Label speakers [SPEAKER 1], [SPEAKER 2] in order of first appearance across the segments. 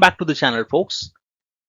[SPEAKER 1] back to the channel, folks.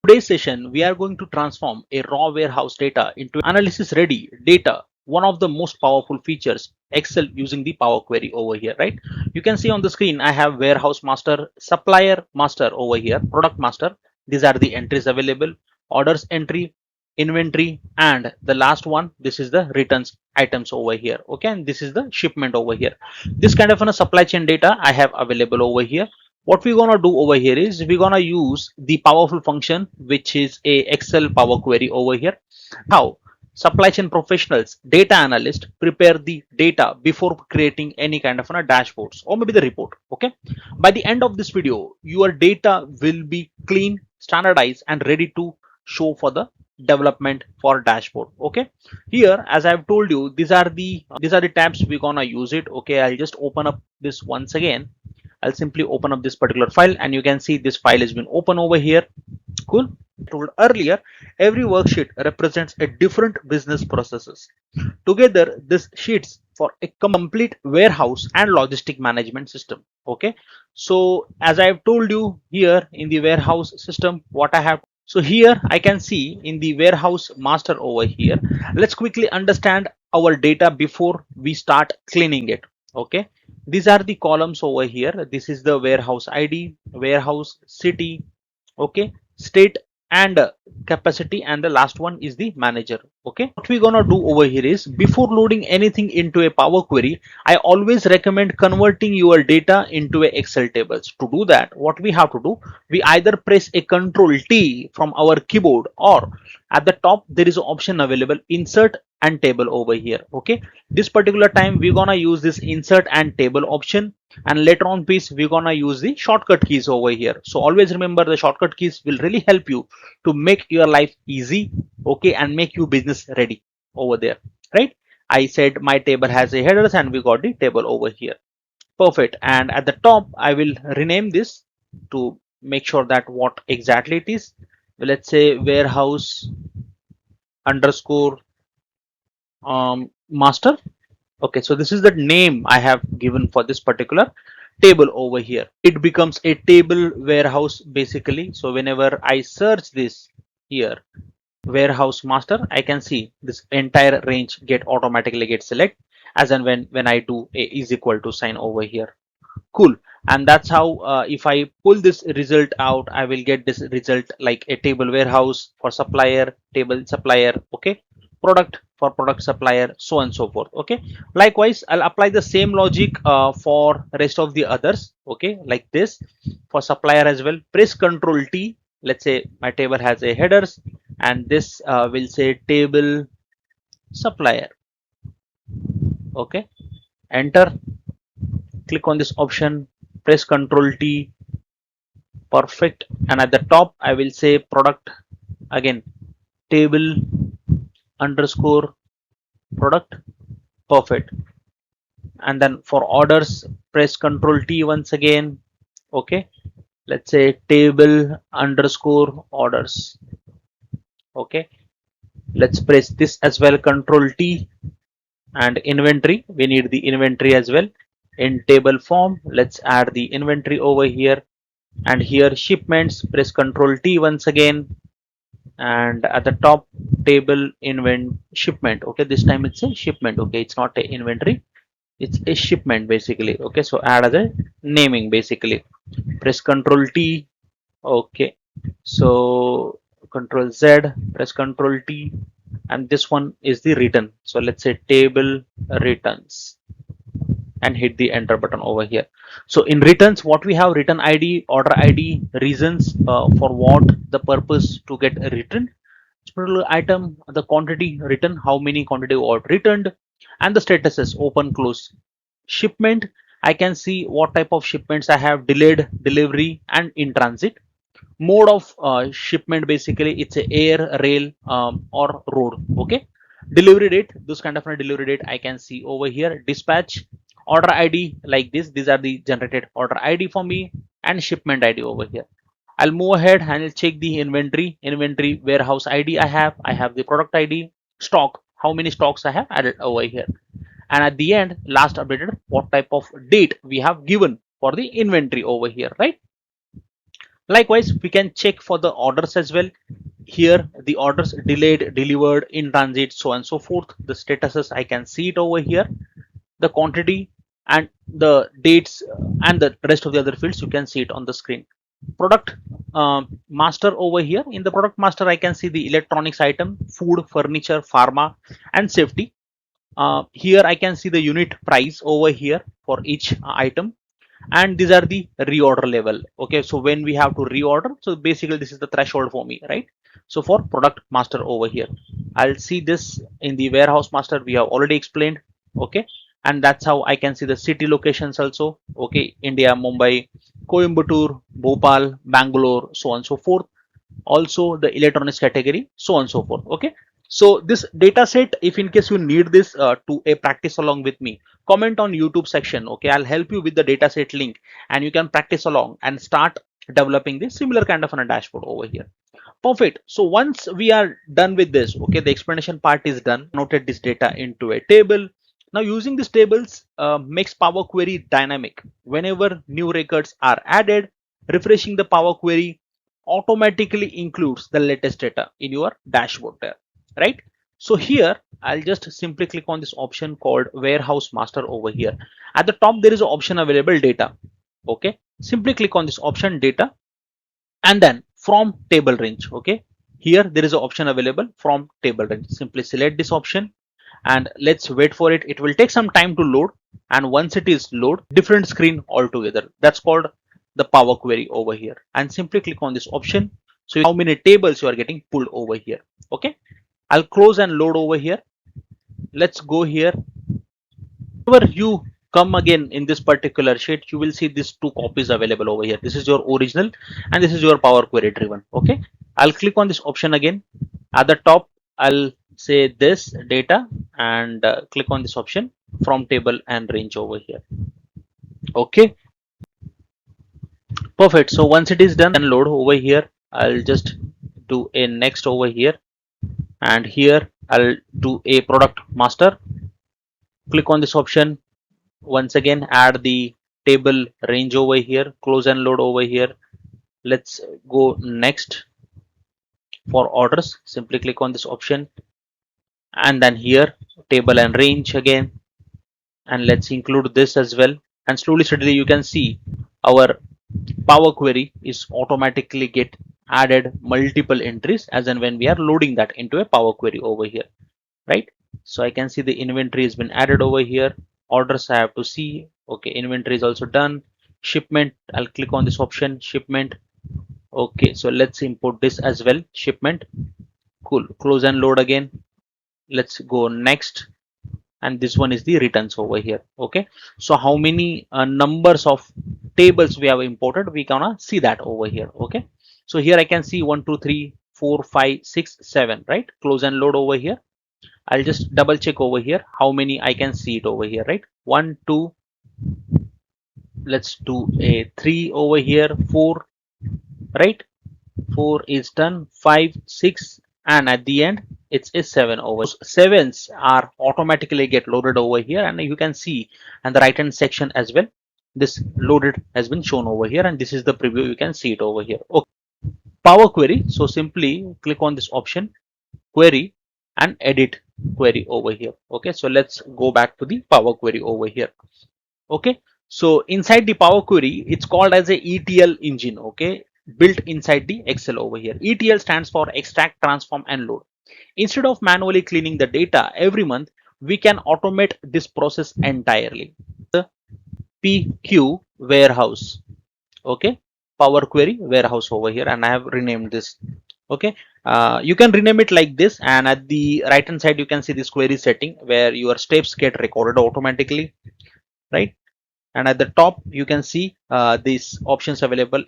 [SPEAKER 1] Today's session, we are going to transform a raw warehouse data into analysis ready data, one of the most powerful features Excel using the Power Query over here, right? You can see on the screen, I have warehouse master, supplier master over here, product master. These are the entries available, orders entry, inventory, and the last one, this is the returns items over here. Okay, and this is the shipment over here. This kind of a supply chain data I have available over here. What we're gonna do over here is we're gonna use the powerful function, which is a Excel Power Query over here. How supply chain professionals, data analysts prepare the data before creating any kind of dashboards or maybe the report. Okay, by the end of this video, your data will be clean, standardized, and ready to show for the development for dashboard. Okay, here as I've told you, these are the tabs we're gonna use it. Okay, I'll just open up this once again. I'll simply open up this particular file and you can see this file has been open over here. Cool. Told earlier, every worksheet represents a different business processes. Together, this sheets for a complete warehouse and logistic management system. Okay. So as I've told you here in the warehouse system, what I have. So here I can see in the warehouse master over here. Let's quickly understand our data before we start cleaning it. Okay, these are the columns over here. This is the warehouse ID, warehouse city, okay, state, and capacity, and the last one is the manager. Okay, what we're gonna do over here is before loading anything into a Power Query, I always recommend converting your data into a Excel tables. To do that, what we have to do, we either press a Ctrl T from our keyboard, or at the top there is an option available, insert and table over here. Okay, this particular time we're gonna use this insert and table option, and later on piece we're gonna use the shortcut keys over here. So always remember, the shortcut keys will really help you to make your life easy, okay, and make you business ready over there, right? I said my table has a headers and we got the table over here. Perfect. And at the top I will rename this to make sure that what exactly it is. Let's say warehouse underscore master. Okay, so this is the name I have given for this particular table over here. It becomes a table warehouse basically. So whenever I search this here, warehouse master, I can see this entire range automatically get select as and when I do a is equal to sign over here. Cool. And that's how if I pull this result out, I will get this result like a table warehouse for supplier, table supplier, okay, product for product supplier, so on and so forth. Okay, likewise I'll apply the same logic for rest of the others. Okay, like this for supplier as well. Press Ctrl T. Let's say my table has a headers and this will say table supplier. Okay, enter, click on this option, press Ctrl T. Perfect. And at the top I will say product, again table underscore product. Perfect. And then for orders, press Ctrl T once again. Okay, let's say table underscore orders. Okay, let's press this as well, Ctrl T. And inventory, we need the inventory as well. In table form, let's add the inventory over here. And here shipments, press Ctrl T once again. And at the top, table shipment. Okay, this time it's a shipment. Okay, it's not a inventory, it's a shipment basically. Okay, so add as a naming basically. Press Ctrl T. Okay, so Ctrl Z, press Ctrl T, and this one is the return. So let's say table returns and hit the enter button over here. So in returns, what we have, return ID, order ID, reasons for what the purpose to get returned, particular item, the quantity written, how many quantity got returned, and the statuses, open, close. Shipment, I can see what type of shipments I have, delayed, delivery, and in transit. Mode of shipment, basically it's a air, rail, or road. Okay, delivery date, this kind of a delivery date I can see over here. Dispatch, order ID, like this, these are the generated order ID for me, and shipment ID over here. I'll move ahead and I'll check the inventory warehouse ID. I have the product ID, stock, how many stocks I have added over here, and at the end, last updated, what type of date we have given for the inventory over here, right? Likewise, we can check for the orders as well. Here the orders delayed, delivered, in transit, so on and so forth. The statuses I can see it over here. The quantity and the dates and the rest of the other fields you can see it on the screen. Product master over here. In the product master I can see the electronics item, food, furniture, pharma and safety. Here I can see the unit price over here for each item, and these are the reorder level. Okay, so when we have to reorder, so basically this is the threshold for me, right? So for product master over here, I'll see this in the warehouse master, we have already explained. Okay, and that's how I can see the city locations also. Okay, India, Mumbai, Coimbatore, Bhopal, Bangalore, so on and so forth. Also the electronics category, so on and so forth. Okay, so this data set, if in case you need this to a practice along with me, comment on YouTube section. Okay, I'll help you with the dataset link and you can practice along and start developing this similar kind of a dashboard over here. Perfect. So once we are done with this, okay, the explanation part is done. Noted this data into a table. Now using these tables makes Power Query dynamic. Whenever new records are added, refreshing the Power Query automatically includes the latest data in your dashboard there, right? So here I'll just simply click on this option called Warehouse Master over here. At the top there is an option available, data. Okay, simply click on this option, data, and then from table range. Okay, here there is an option available from table range. Simply select this option and let's wait for it. It will take some time to load, and once it is load, different screen altogether. That's called the Power Query over here. And simply click on this option, so how many tables you are getting pulled over here. Okay, I'll close and load over here. Let's go here. Whenever you come again in this particular sheet, you will see these two copies available over here. This is your original and this is your Power Query driven. Okay, I'll click on this option again. At the top I'll say this data and click on this option from table and range over here. Okay, perfect. So once it is done and load over here, I'll just do a next over here, and here I'll do a product master. Click on this option. Once again add the table range over here, close and load over here. Let's go next. For orders, simply click on this option, and then here table and range again, and let's include this as well. And slowly steadily you can see our Power Query is automatically get added multiple entries as and when we are loading that into a Power Query over here, right? So I can see the inventory has been added over here. Orders I have to see. Okay, inventory is also done. Shipment, I'll click on this option, shipment. Okay, so let's import this as well, shipment. Cool, close and load again. Let's go next, and this one is the returns over here. Okay, so how many numbers of tables we have imported, we gonna see that over here. Okay, so here I can see 1 2 3 4 5 6 7, right? Close and load over here. I'll just double check over here how many I can see it over here, right? 1 2, let's do a 3 over here, 4, right? 4 is done, 5 6, and at the end it's a 7 over. Sevens are automatically get loaded over here, and you can see on the right hand section as well, this loaded has been shown over here, and this is the preview, you can see it over here. Okay, Power Query, so simply click on this option, query, and edit query over here. Okay, so let's go back to the Power Query over here. Okay, so inside the Power Query, it's called as a ETL engine. Okay, built inside the Excel over here. ETL stands for extract, transform, and load. Instead of manually cleaning the data every month, we can automate this process entirely. The PQ warehouse. Okay, Power Query warehouse over here, and I have renamed this. Okay, you can rename it like this, and at the right hand side you can see this query setting where your steps get recorded automatically, right? And at the top you can see these options available: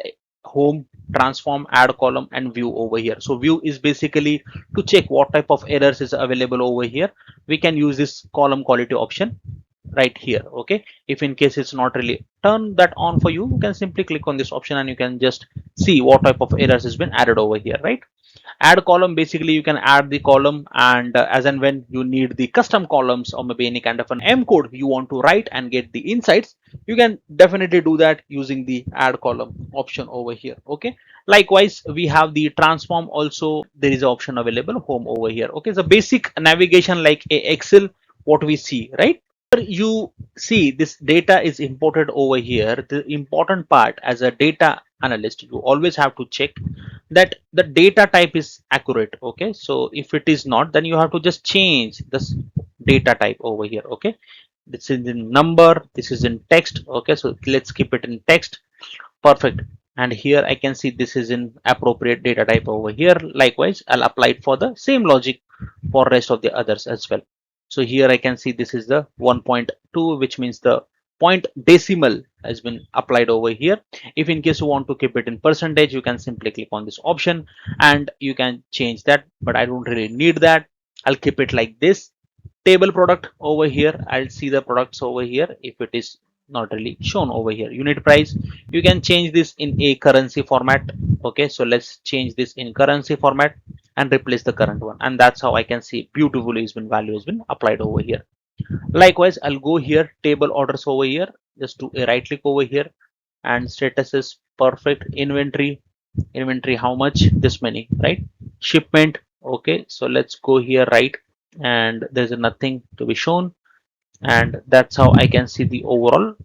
[SPEAKER 1] home, transform, add column, and view over here. So view is basically to check what type of errors is available over here. We can use this column quality option. right here. Okay, if in case it's not really turn that on for you, you can simply click on this option and you can just see what type of errors has been added over here, right? Add column, basically you can add the column, and as and when you need the custom columns or maybe any kind of an M code you want to write and get the insights, you can definitely do that using the add column option over here. Okay, likewise we have the transform also. There is an option available, home over here. Okay, so basic navigation like a Excel, what we see, right? You see this data is imported over here. The important part as a data analyst, you always have to check that the data type is accurate. Okay, so if it is not, then you have to just change this data type over here. Okay, this is in number, this is in text. Okay, so let's keep it in text. Perfect. And here I can see this is in appropriate data type over here. Likewise, I'll apply it for the same logic for rest of the others as well. So here I can see this is the 1.2, which means the point decimal has been applied over here. If in case you want to keep it in percentage, you can simply click on this option and you can change that, but I don't really need that. I'll keep it like this. Table product over here, I'll see the products over here. If it is not really shown over here, unit price, you can change this in a currency format. Okay, so let's change this in currency format and replace the current one, and that's how I can see beautifully has been value has been applied over here. Likewise, I'll go here, table orders over here, just do a right click over here, and status is perfect. Inventory how much? This many, right? Shipment. Okay, so let's go here, right, and there's nothing to be shown, and that's how I can see the overall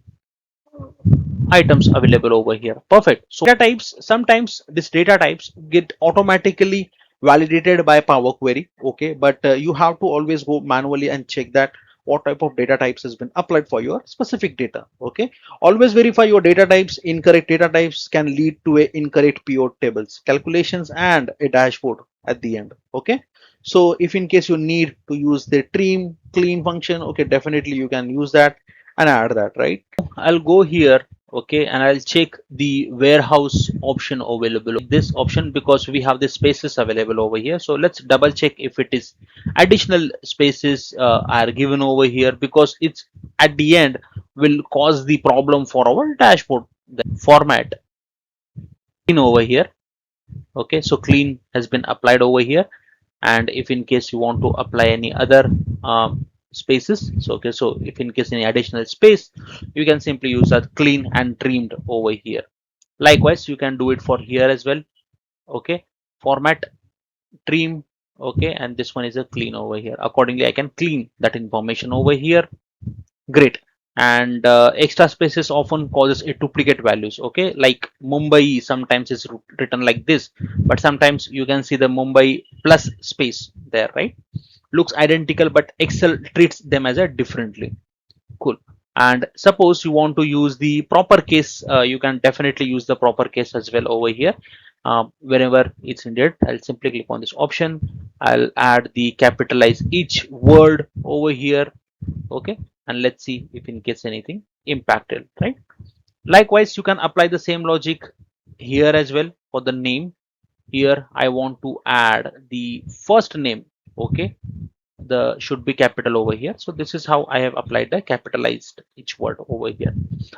[SPEAKER 1] items available over here. Perfect. So data types, sometimes this data types get automatically validated by Power Query. Okay, but you have to always go manually and check that what type of data types has been applied for your specific data. Okay, always verify your data types. Incorrect data types can lead to a incorrect pivot tables calculations and a dashboard at the end. Okay, so if in case you need to use the trim clean function, okay, definitely you can use that and add that, right? I'll go here, okay, and I'll check the warehouse option available. This option, because we have the spaces available over here. So let's double check if it is additional spaces are given over here, because it's at the end will cause the problem for our dashboard. The format clean over here. Okay, so clean has been applied over here, and if in case you want to apply any other spaces, so okay, so if in case any additional space, you can simply use that clean and trimmed over here. Likewise, you can do it for here as well. Okay, format trim. Okay, and this one is a clean over here. Accordingly, I can clean that information over here. Great. And extra spaces often causes a duplicate values. Okay, like Mumbai sometimes is written like this, but sometimes you can see the Mumbai plus space there, right? Looks identical, but Excel treats them as a differently. Cool. And suppose you want to use the proper case, you can definitely use the proper case as well over here. Whenever it's needed, I'll simply click on this option. I'll add the capitalize each word over here. Okay, and let's see if in case anything impacted, right? Likewise, you can apply the same logic here as well for the name. Here I want to add the first name. Okay, the should be capital over here. So this is how I have applied the capitalized each word over here.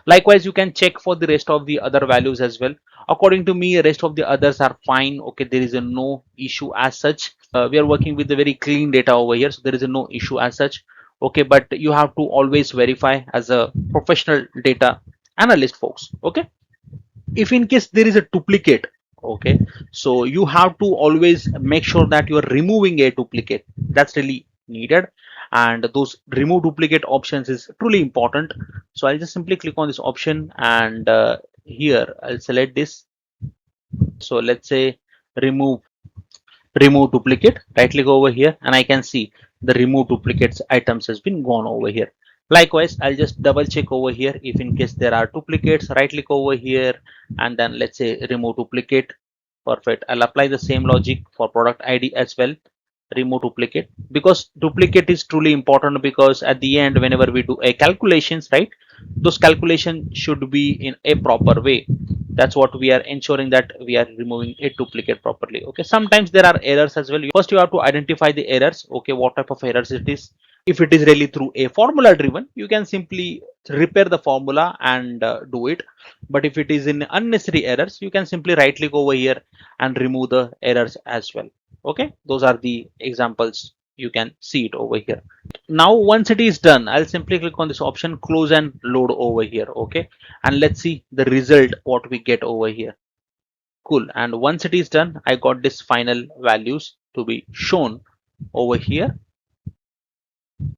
[SPEAKER 1] Likewise, you can check for the rest of the other values as well. According to me, rest of the others are fine. Okay, there is a no issue as such. We are working with the very clean data over here, so there is a no issue as such. Okay, but you have to always verify as a professional data analyst, folks. Okay, if in case there is a duplicate, okay, so you have to always make sure that you are removing a duplicate. That's really needed, and those remove duplicate options is truly important. So I'll just simply click on this option, and here I'll select this. So let's say remove duplicate, right click over here, and I can see the remove duplicates items has been gone over here. Likewise, I'll just double check over here. If in case there are duplicates, right click over here, and then let's say remove duplicate. Perfect. I'll apply the same logic for product ID as well. Remove duplicate, because duplicate is truly important, because at the end whenever we do a calculations, right, those calculations should be in a proper way. That's what we are ensuring, that we are removing a duplicate properly. Okay, sometimes there are errors as well. First you have to identify the errors. Okay, what type of errors it is, If it is really through a formula driven, you can simply repair the formula and do it. But if it is in unnecessary errors, you can simply right click over here and remove the errors as well. Okay, those are the examples. You can see it over here. Now once it is done, I'll simply click on this option, close and load over here. Okay, and let's see the result what we get over here. Cool. And once it is done, I got this final values to be shown over here.